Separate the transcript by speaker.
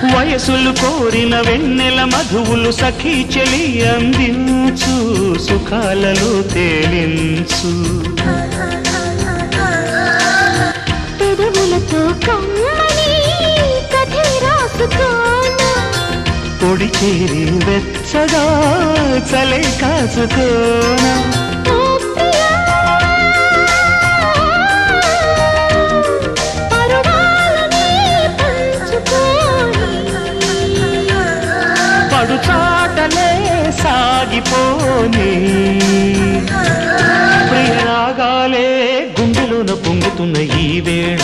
Speaker 1: వయసులు కోరిన వెన్నెల మధువులు సఖీ చెలి అందించు సుఖాలలో తేలించు
Speaker 2: పెదవులతో కమ్మని కథే రాసుకోనా
Speaker 1: పొడి చేరి వెచ్చగా చలే కాసుకోనా చాటలే సాగిపోని ప్రియరాగాలే గుండెలోన పొంగుతున్న ఈ వేళ